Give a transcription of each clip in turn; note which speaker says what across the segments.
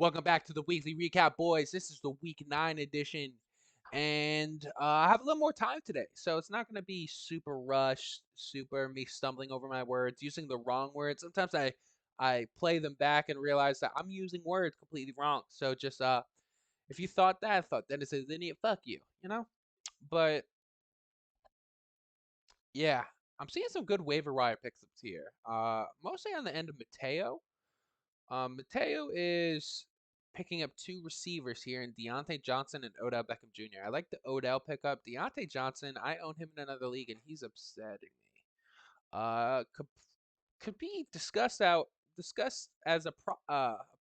Speaker 1: Welcome back to the weekly recap, boys. This is the week 9 edition, and I have a little more time today, so it's not going to be super rushed, super me stumbling over my words, using the wrong words. Sometimes I play them back and realize that I'm using words completely wrong. So just if you thought that, it's an idiot, fuck you, you know. But yeah, I'm seeing some good waiver wire pickups here. Mostly on the end of Mateo. Mateo is picking up two receivers here in Deontay Johnson and Odell Beckham Jr. I like the Odell pickup. Deontay Johnson, I own him in another league, and he's upsetting me. Could be discussed as a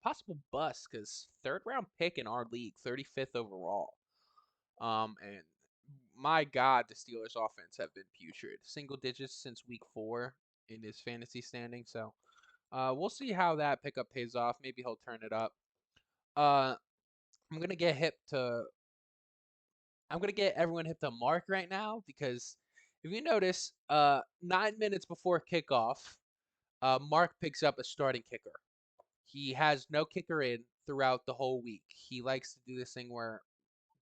Speaker 1: possible bust because third round pick in our league, 35th overall. And my God, the Steelers' offense have been putrid, single digits since week 4 in his fantasy standing. So we'll see how that pickup pays off. Maybe he'll turn it up. Uh, I'm gonna get hip to. I'm gonna get everyone hip to Mark right now because if you notice, 9 minutes before kickoff, Mark picks up a starting kicker. He has no kicker in throughout the whole week. He likes to do this thing where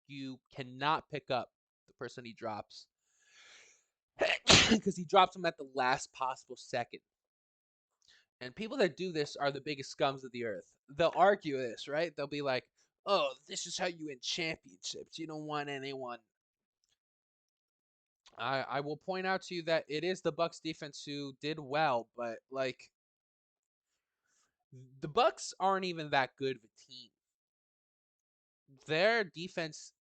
Speaker 1: you cannot pick up the person he drops because he drops him at the last possible second. And people that do this are the biggest scums of the earth. They'll argue this, right? They'll be like, "Oh, this is how you win championships. You don't want anyone." I will point out to you that it is the Bucks defense who did well, but like the Bucks aren't even that good of a team. Their defense,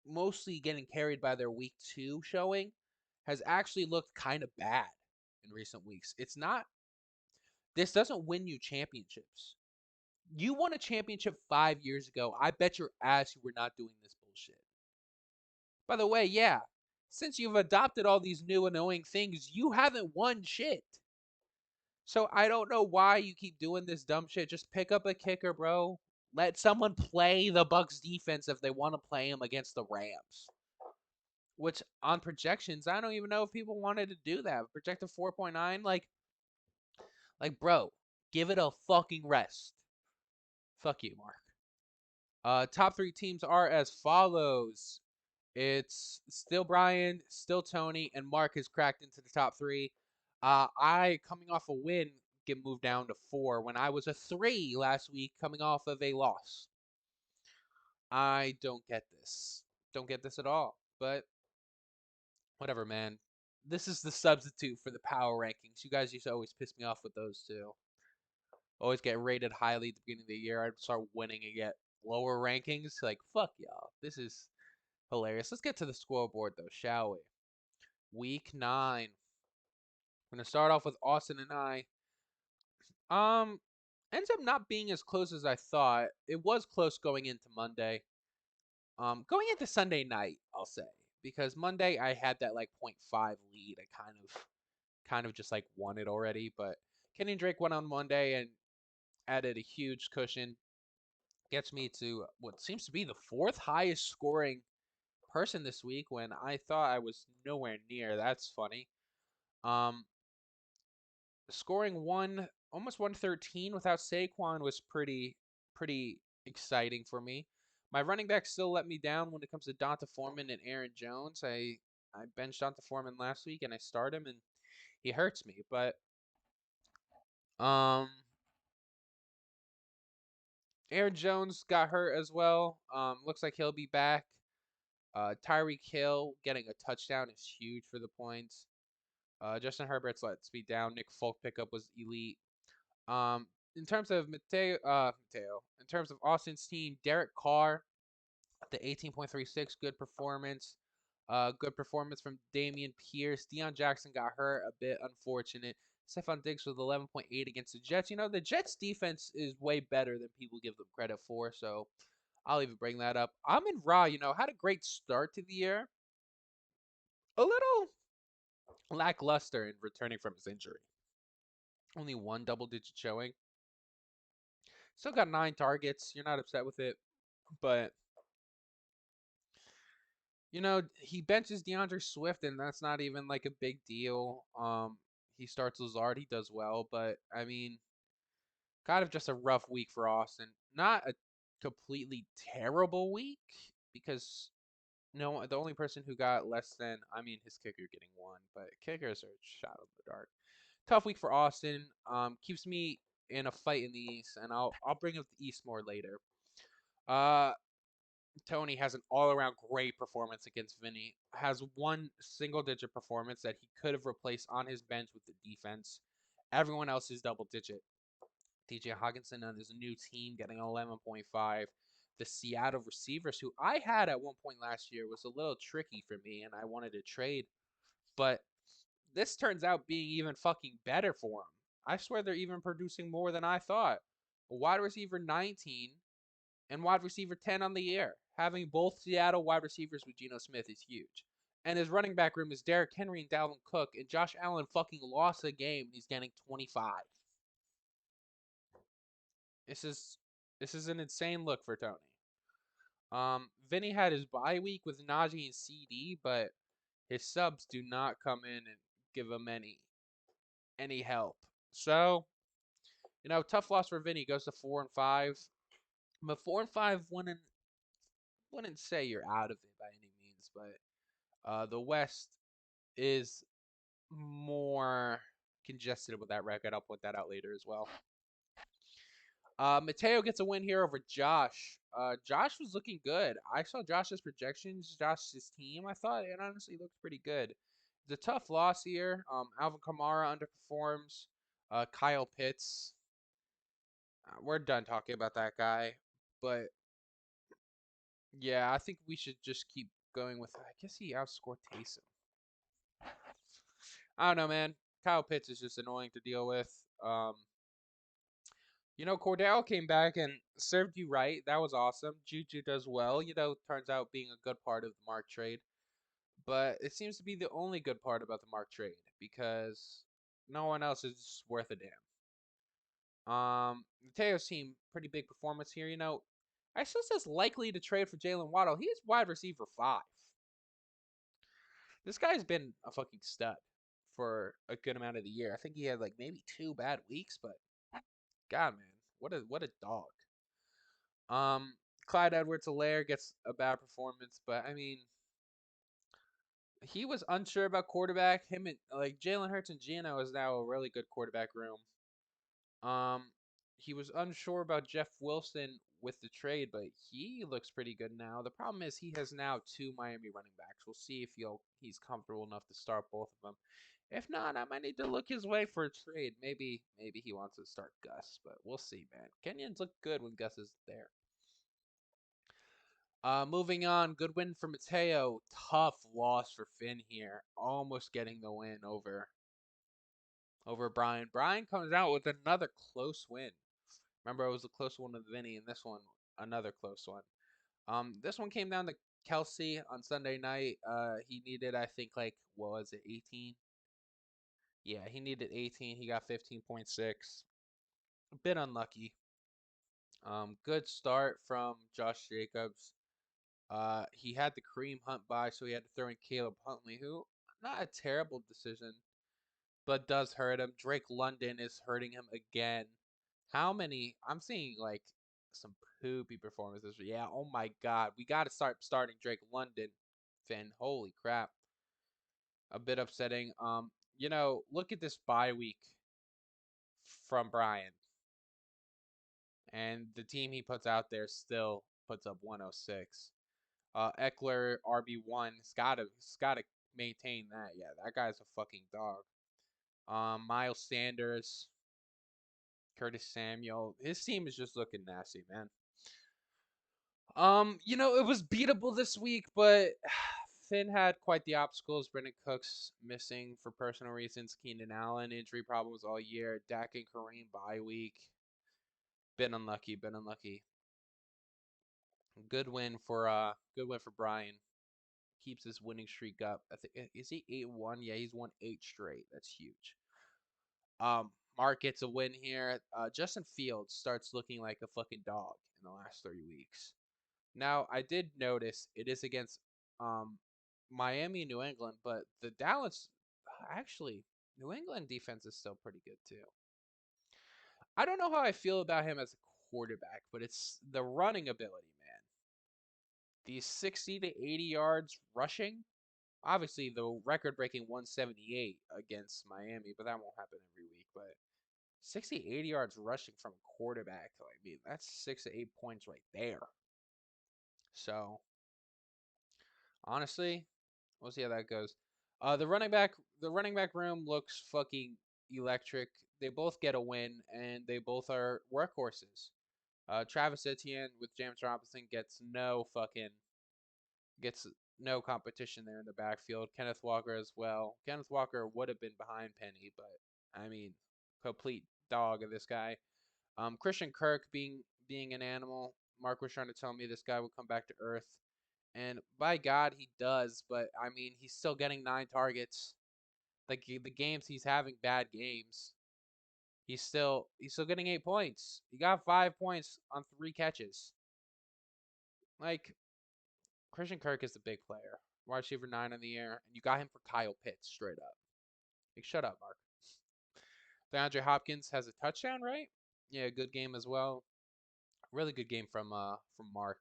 Speaker 1: mostly getting carried by their week 2 showing, has actually looked kind of bad in recent weeks. It's not. This doesn't win you championships. You won a championship 5 years ago. I bet your ass you were not doing this bullshit. By the way, yeah, since you've adopted all these new annoying things, you haven't won shit. So I don't know why you keep doing this dumb shit. Just pick up a kicker, bro. Let someone play the Bucks defense if they want to play him against the Rams. Which on projections, I don't even know if people wanted to do that. Projected 4.9, bro, give it a fucking rest. Fuck you, Mark. Top 3 teams are as follows. It's still Brian, still Tony, and Mark has cracked into the top 3. I, coming off a win, get moved down to 4 when I was a 3 last week coming off of a loss. I don't get this. Don't get this at all. But whatever, man. This is the substitute for the power rankings. You guys used to always piss me off with those too. Always get rated highly at the beginning of the year. I'd start winning and get lower rankings. Like, fuck y'all. This is hilarious. Let's get to the scoreboard though, shall we? Week 9. I'm gonna start off with Austin and I. Um, ends up not being as close as I thought. It was close going into Monday. Going into Sunday night, I'll say, because Monday I had that like point 0.5 lead. I kind of just like won it already. But Kenny and Drake went on Monday and added a huge cushion. Gets me to what seems to be the 4th highest scoring person this week when I thought I was nowhere near. That's funny. Um, Scoring almost 113 without Saquon was pretty exciting for me. My running back still let me down when it comes to Donta Foreman and Aaron Jones. I benched Donta Foreman last week and I start him and he hurts me. But um, Aaron Jones got hurt as well. Looks like he'll be back. Tyreek Hill getting a touchdown is huge for the points. Justin Herbert's lets me down. Nick Folk pickup was elite. In terms of in terms of Austin's team, Derek Carr, the 18.36, good performance. Good performance from Damian Pierce. Deion Jackson got hurt, a bit unfortunate. Stephon Diggs with 11.8 against the Jets. You know, the Jets defense is way better than people give them credit for, so I'll even bring that up. Amon Ra, had a great start to the year. A little lackluster in returning from his injury. Only one double digit showing. Still got 9 targets. You're not upset with it, but he benches DeAndre Swift, and that's not even like a big deal. He starts Lazard, he does well, but I mean, Kind of just a rough week for Austin. Not a completely terrible week because no, the only person who got less than, I mean, his kicker getting one, but kickers are shot in the dark. Tough week for Austin. Keeps me in a fight in the East, and I'll bring up the East more later. Uh, Tony has an all-around great performance against Vinny. Has one single-digit performance that he could have replaced on his bench with the defense. Everyone else is double-digit. DJ Hawkinson on his new team getting 11.5. The Seattle receivers, who I had at one point last year, was a little tricky for me, and I wanted to trade. But this turns out being even fucking better for them. I swear they're even producing more than I thought. Wide receiver 19 and wide receiver 10 on the year. Having both Seattle wide receivers with Geno Smith is huge. And his running back room is Derrick Henry and Dalvin Cook, and Josh Allen fucking lost a game and he's getting 25. This is this is an insane look for Tony. Vinny had his bye week with Najee and CD, but his subs do not come in and give him any help. So, tough loss for Vinny. Goes to 4-5. But 4-5 wouldn't say you're out of it by any means, but the West is more congested with that record. I'll point that out later as well. Mateo gets a win here over Josh. Josh was looking good. I saw Josh's projections, Josh's team. I thought it honestly looked pretty good. It's a tough loss here. Alvin Kamara underperforms. Kyle Pitts. We're done talking about that guy. But yeah, I think we should just keep going with. I guess he outscored Taysom. I don't know, man. Kyle Pitts is just annoying to deal with. Cordell came back and served you right. That was awesome. Juju does well. Turns out being a good part of the Mark trade. But it seems to be the only good part about the Mark trade because no one else is worth a damn. Mateo's team, pretty big performance here. I still says likely to trade for Jalen Waddle. He is wide receiver 5. This guy's been a fucking stud for a good amount of the year. I think he had like maybe 2 bad weeks, but God, man, what a dog. Um, Clyde Edwards-Helaire gets a bad performance, but I mean, he was unsure about quarterback. Him and like Jalen Hurts and Geno is now a really good quarterback room. Um, he was unsure about Jeff Wilson with the trade, but he looks pretty good now. The problem is he has now 2 Miami running backs. We'll see if he's comfortable enough to start both of them. If not, I might need to look his way for a trade. Maybe he wants to start Gus, but we'll see, man. Kenyans look good when Gus is there. Moving on, good win for Mateo. Tough loss for Finn here. Almost getting the win over Brian. Brian comes out with another close win. Remember, it was a close one with Vinny, and this one another close one. This one came down to Kelsey on Sunday night. He needed, I think, like what was it, 18? Yeah, he needed 18. He got 15.6. A bit unlucky. Good start from Josh Jacobs. He had the Kareem Hunt by, so he had to throw in Caleb Huntley, who not a terrible decision, but does hurt him. Drake London is hurting him again. How many? I'm seeing like some poopy performances. Yeah, oh my God, we got to start starting Drake London. Finn, holy crap, a bit upsetting. Look at this bye week from Brian, and the team he puts out there still puts up 106. Eckler RB1. It's gotta maintain that. Yeah, that guy's a fucking dog. Miles Sanders, Curtis Samuel. His team is just looking nasty, man. It was beatable this week, but Finn had quite the obstacles. Brendan Cooks missing for personal reasons. Keenan Allen injury problems all year. Dak and Kareem bye week. Been unlucky. Been unlucky. Good win for Brian. Keeps his winning streak up. I think is he 8-1? Yeah, he's won 8 straight. That's huge. Mark gets a win here. Justin Fields starts looking like a fucking dog in the last 3 weeks. Now, I did notice it is against Miami and New England, but the Dallas actually New England defense is still pretty good too. I don't know how I feel about him as a quarterback, but it's the running ability, man. These 60 to 80 yards rushing. Obviously, the record-breaking 178 against Miami, but that won't happen every week. But 60, 80 yards rushing from a quarterback, I mean, that's 6 to 8 points right there. So, honestly, we'll see how that goes. The running back room looks fucking electric. They both get a win, and they both are workhorses. Travis Etienne with James Robinson gets no competition there in the backfield. Kenneth Walker as well. Kenneth Walker would have been behind Penny, but I mean, complete dog of this guy. Christian Kirk being an animal. Mark was trying to tell me this guy would come back to earth, and by God he does. But I mean, he's still getting 9 targets. Like the games he's having bad games. He's still getting 8 points. He got 5 points on 3 catches. Like Christian Kirk is the big player. Wide receiver 9 in the air, and you got him for Kyle Pitts straight up. Like shut up, Mark. DeAndre Hopkins has a touchdown, right? Yeah, good game as well. Really good game from Mark.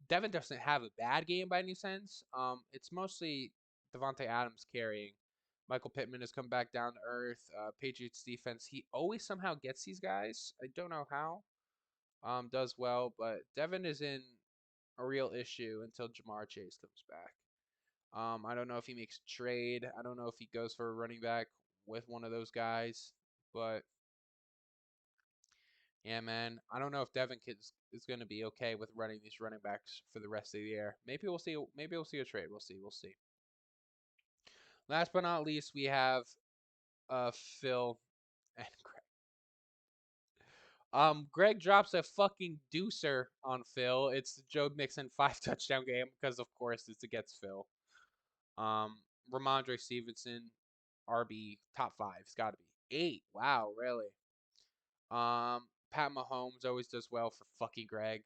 Speaker 1: Devin doesn't have a bad game by any sense. It's mostly Devontae Adams carrying. Michael Pittman has come back down to earth. Patriots defense, he always somehow gets these guys. I don't know how. Does well, but Devin is in a real issue until Jamar Chase comes back. I don't know if he makes a trade. I don't know if he goes for a running back with one of those guys. But yeah, man, I don't know if Devin is going to be okay with running these running backs for the rest of the year. Maybe we'll see. Maybe we'll see a trade. We'll see. We'll see. Last but not least, we have Phil and Greg. Greg drops a fucking deucer on Phil. It's the Joe Mixon 5 touchdown game because of course it's against Phil. Um, Ramondre Stevenson, RB top 5. It's got to be 8. Wow, really? Pat Mahomes always does well for fucking Greg.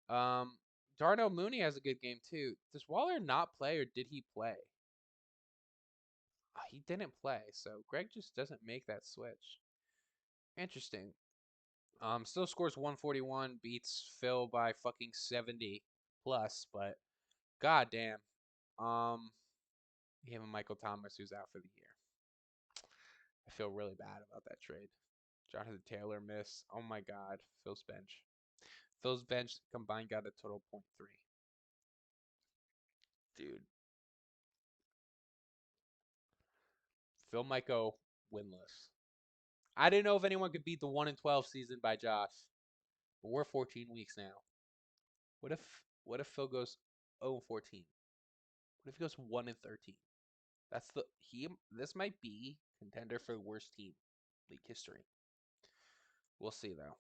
Speaker 1: Darnell Mooney has a good game too. Does Waller not play or did he play? He didn't play, so Greg just doesn't make that switch. Interesting. Still scores 141, beats Phil by fucking 70 plus, but goddamn. You have Michael Thomas who's out for the year. I feel really bad about that trade. Jonathan Taylor miss. Oh my god. Phil's bench. Phil's bench combined got a total .3. Dude. Phil might go winless. I didn't know if anyone could beat the 1-12 season by Josh. But we're 14 weeks now. What if Phil goes 0-14? What if he goes 1-13? That's the he this might be contender for the worst team league history. We'll see though.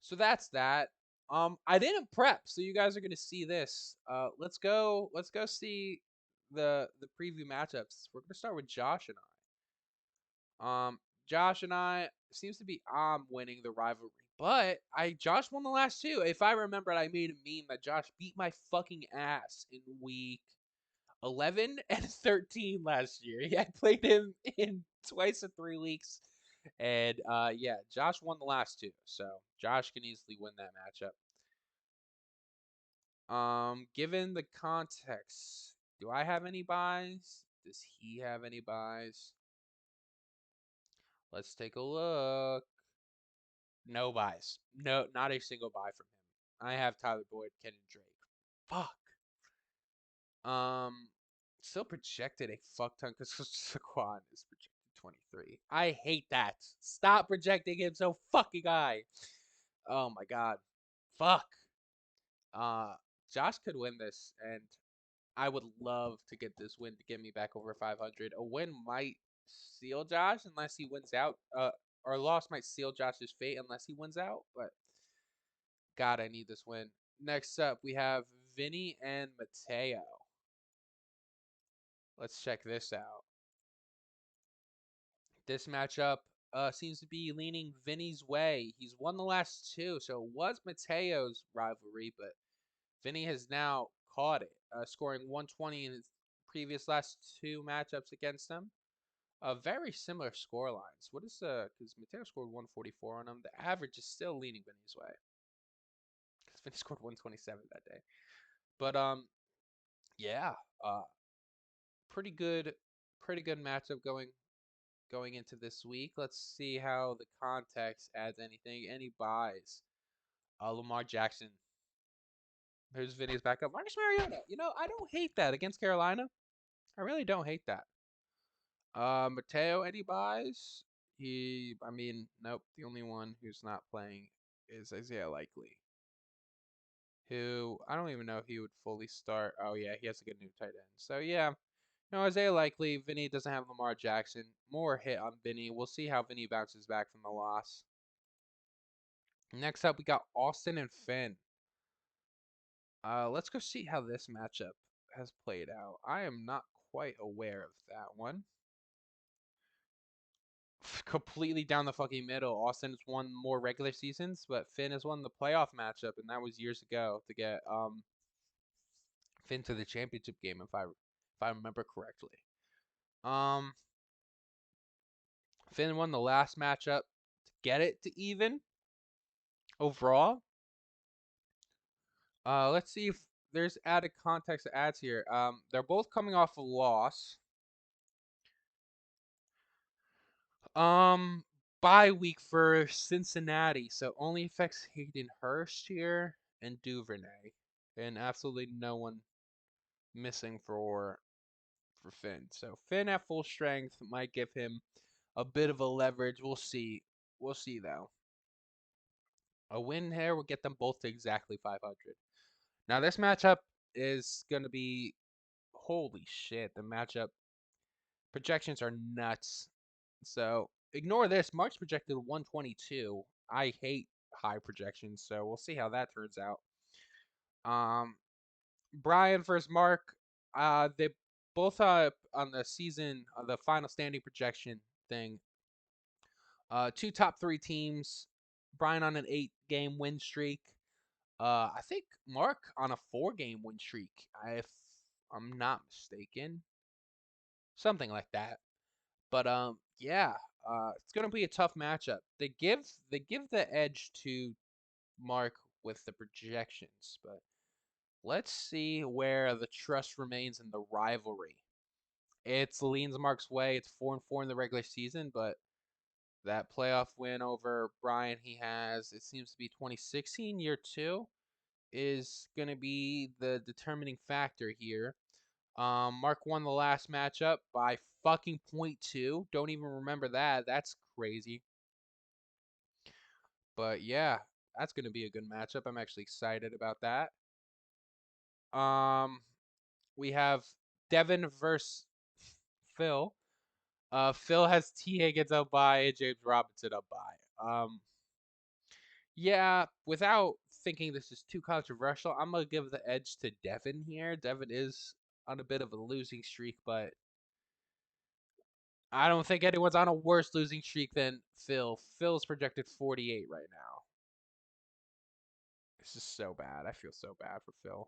Speaker 1: So that's that. I didn't prep, so you guys are gonna see this. Let's go see the preview matchups. We're gonna start with Josh and I. Josh and I seems to be I'm winning the rivalry, but Josh won the last two. If I remember, I made a meme that Josh beat my fucking ass in week 11 and 13 last year. Yeah, I played him in twice in 3 weeks. And yeah, Josh won the last two. So Josh can easily win that matchup. Given the context, do I have any buys? Does he have any buys? Let's take a look. No buys. No, not a single buy from him. I have Tyler Boyd, Ken, and Drake. Fuck. Um, Still projected a fuck ton because Saquon is projected 23. I hate that. Stop projecting him so fucking high. Oh my god. Fuck. Uh, Josh could win this, and I would love to get this win to get me back over 500. A win might seal Josh unless he wins out. Or a loss might seal Josh's fate unless he wins out. But God, I need this win. Next up, we have Vinny and Mateo. Let's check this out. This matchup seems to be leaning Vinny's way. He's won the last two, so it was Mateo's rivalry, but Vinny has now caught it, scoring 120 in his previous last two matchups against him. Very similar score lines. What is because Mateo scored 144 on him. The average is still leaning Vinny's way. Because Vinny scored 127 that day. But yeah, uh, pretty good, pretty good matchup going into this week. Let's see how the context adds anything. Any buys? Lamar Jackson. Here's Vinny's backup. Marcus Mariota. I don't hate that against Carolina. I really don't hate that. Mateo, any buys? I mean, nope. The only one who's not playing is Isaiah Likely, who I don't even know if he would fully start. Oh yeah, he has a good new tight end. So yeah, no Isaiah Likely. Vinny doesn't have Lamar Jackson. More hit on Vinny. We'll see how Vinny bounces back from the loss. Next up, we got Austin and Finn. Let's go see how this matchup has played out. I am not quite aware of that one. Completely down the fucking middle. Austin's won more regular seasons, but Finn has won the playoff matchup, and that was years ago to get Finn to the championship game, if I remember correctly. Um, Finn won the last matchup to get it to even overall. Let's see if there's added context that adds here. They're both coming off a loss. Um, bye week for Cincinnati, so only affects Hayden Hurst here and Duvernay, and absolutely no one missing for Finn. So Finn at full strength might give him a bit of a leverage. We'll see. We'll see though. A win here will get them both to exactly 500. Now this matchup is gonna be holy shit. The matchup projections are nuts. So ignore this. Mark's projected 122. I hate high projections, so we'll see how that turns out. Um, Brian versus Mark. They both on the season, the final standing projection thing. Two top three teams. Brian on an 8-game win streak. I think Mark on a 4-game win streak, if I'm not mistaken, something like that. But yeah, it's gonna be a tough matchup. They give the edge to Mark with the projections, but let's see where the trust remains in the rivalry. It's leans Mark's way. It's 4-4 in the regular season, but that playoff win over Brian he has, it seems to be 2016 year two, is going to be the determining factor here. Mark won the last matchup by fucking .2. Don't even remember that. That's crazy. But yeah, that's going to be a good matchup. I'm actually excited about that. Um, we have Devin versus Phil. Phil has T. Higgins up by and James Robinson up by. Yeah, without thinking this is too controversial, I'm gonna give the edge to Devin here. Devin is on a bit of a losing streak, but I don't think anyone's on a worse losing streak than Phil. Phil's projected 48 right now. This is so bad. I feel so bad for Phil.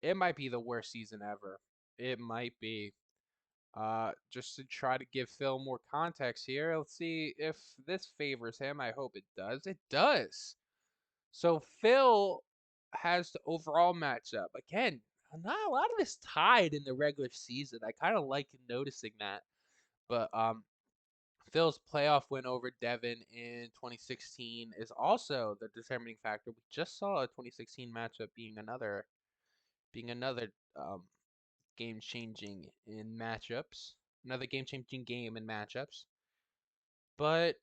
Speaker 1: It might be the worst season ever. It might be. Just to try to give Phil more context here, let's see if this favors him. I hope it does. It does. So Phil has the overall matchup. Again, not a lot of this tied in the regular season. I kind of like noticing that. But Phil's playoff win over Devin in 2016 is also the determining factor. We just saw a 2016 matchup being another game changing in matchups. Another game changing game in matchups. But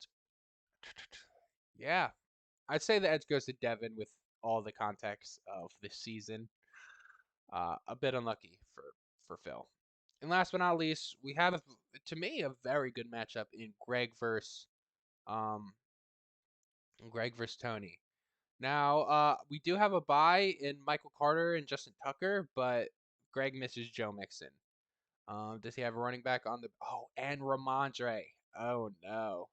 Speaker 1: yeah, I'd say the edge goes to Devin with all the context of this season. A bit unlucky for Phil. And last but not least, we have to me a very good matchup in um Greg versus Tony. Now, we do have a bye in Michael Carter and Justin Tucker, but Greg misses Joe Mixon. Does he have a running back on the? Oh, and Ramondre. Oh no.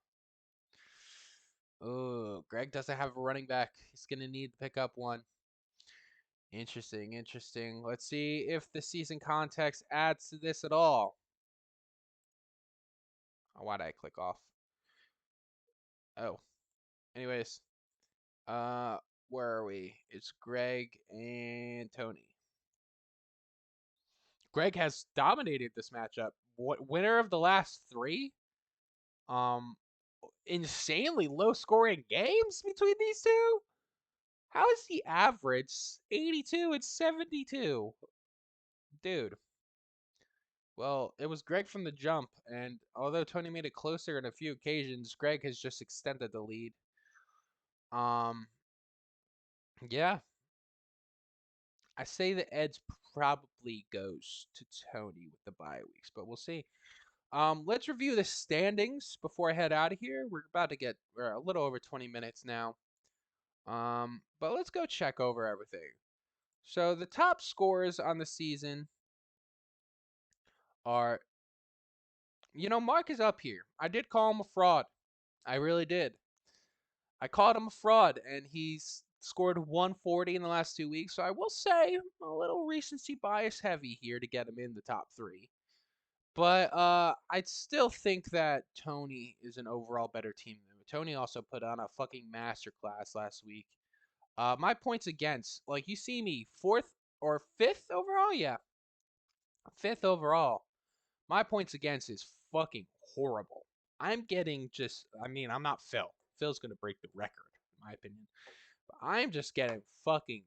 Speaker 1: Oh, Greg doesn't have a running back. He's gonna need to pick up one. Interesting, interesting. Let's see if the season context adds to this at all. Why did I click off? Oh, anyways, where are we? It's Greg and Tony. Greg has dominated this matchup. What winner of the last three? Um, Insanely low scoring games between these two. How is the average 82 and 72? Dude. Well, it was Greg from the jump, and although Tony made it closer on a few occasions, Greg has just extended the lead. Um, yeah, I say the edge probably goes to Tony with the bye weeks, but we'll see. Let's review the standings before I head out of here. We're a little over 20 minutes now. But let's go check over everything. So the top scorers on the season are, Mark is up here. I did call him a fraud. I really did. I called him a fraud, and he's scored 140 in the last 2 weeks. So I will say a little recency bias heavy here to get him in the top three. But I'd still think that Tony is an overall better team than him. Tony also put on a fucking masterclass last week. My points against, like you see me fourth or fifth overall, yeah, fifth overall. My points against is fucking horrible. I'm not Phil. Phil's gonna break the record, in my opinion. But I'm just getting fucking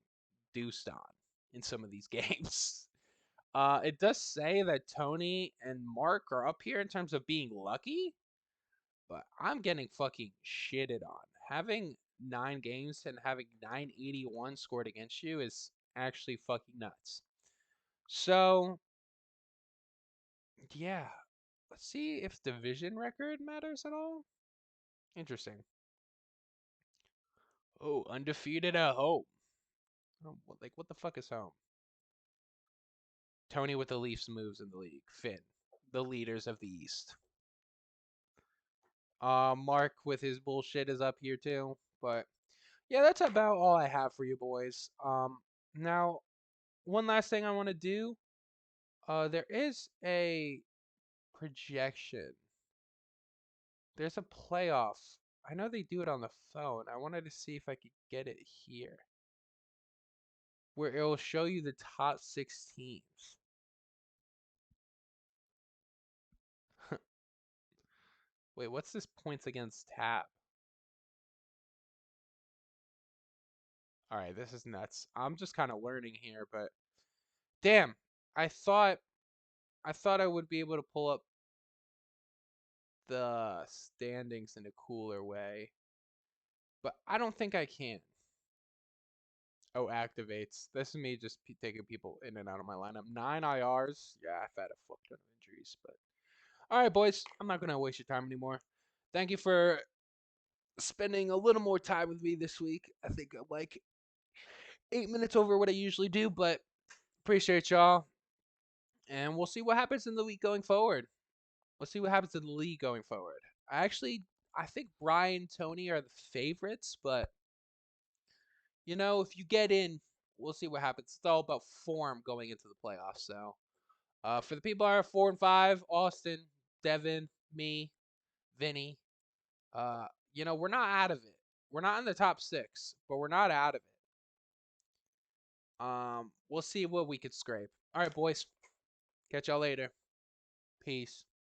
Speaker 1: deuced on in some of these games. It does say that Tony and Mark are up here in terms of being lucky, but I'm getting fucking shitted on. Having 9 games and having 981 scored against you is actually fucking nuts. So, yeah, let's see if division record matters at all. Interesting. Oh, undefeated at home. Oh, what the fuck is home? Tony with the Leafs moves in the league. Finn, the leaders of the East. Mark with his bullshit is up here too. But yeah, that's about all I have for you boys. Now one last thing I want to do. There is a projection. There's a playoff. I know they do it on the phone. I wanted to see if I could get it here, where it will show you the top 6 teams. Wait, what's this points against tab? All right, this is nuts. I'm just kind of learning here, but damn, I thought I would be able to pull up the standings in a cooler way, but I don't think I can. Oh, activates. This is me just taking people in and out of my lineup. 9 IRs. Yeah, I've had a fuck ton of injuries, but all right, boys. I'm not gonna waste your time anymore. Thank you for spending a little more time with me this week. I think I'm like 8 minutes over what I usually do, but appreciate y'all, and we'll see what happens in the week going forward. Let's see what happens in the league going forward. I think Brian, Tony are the favorites, but if you get in, we'll see what happens. It's all about form going into the playoffs. So, for the people that are 4 and 5, Austin, Devin, me, Vinny, uh, we're not out of it. We're not in the top 6, but we're not out of it. We'll see what we could scrape. All right, boys. Catch y'all later. Peace.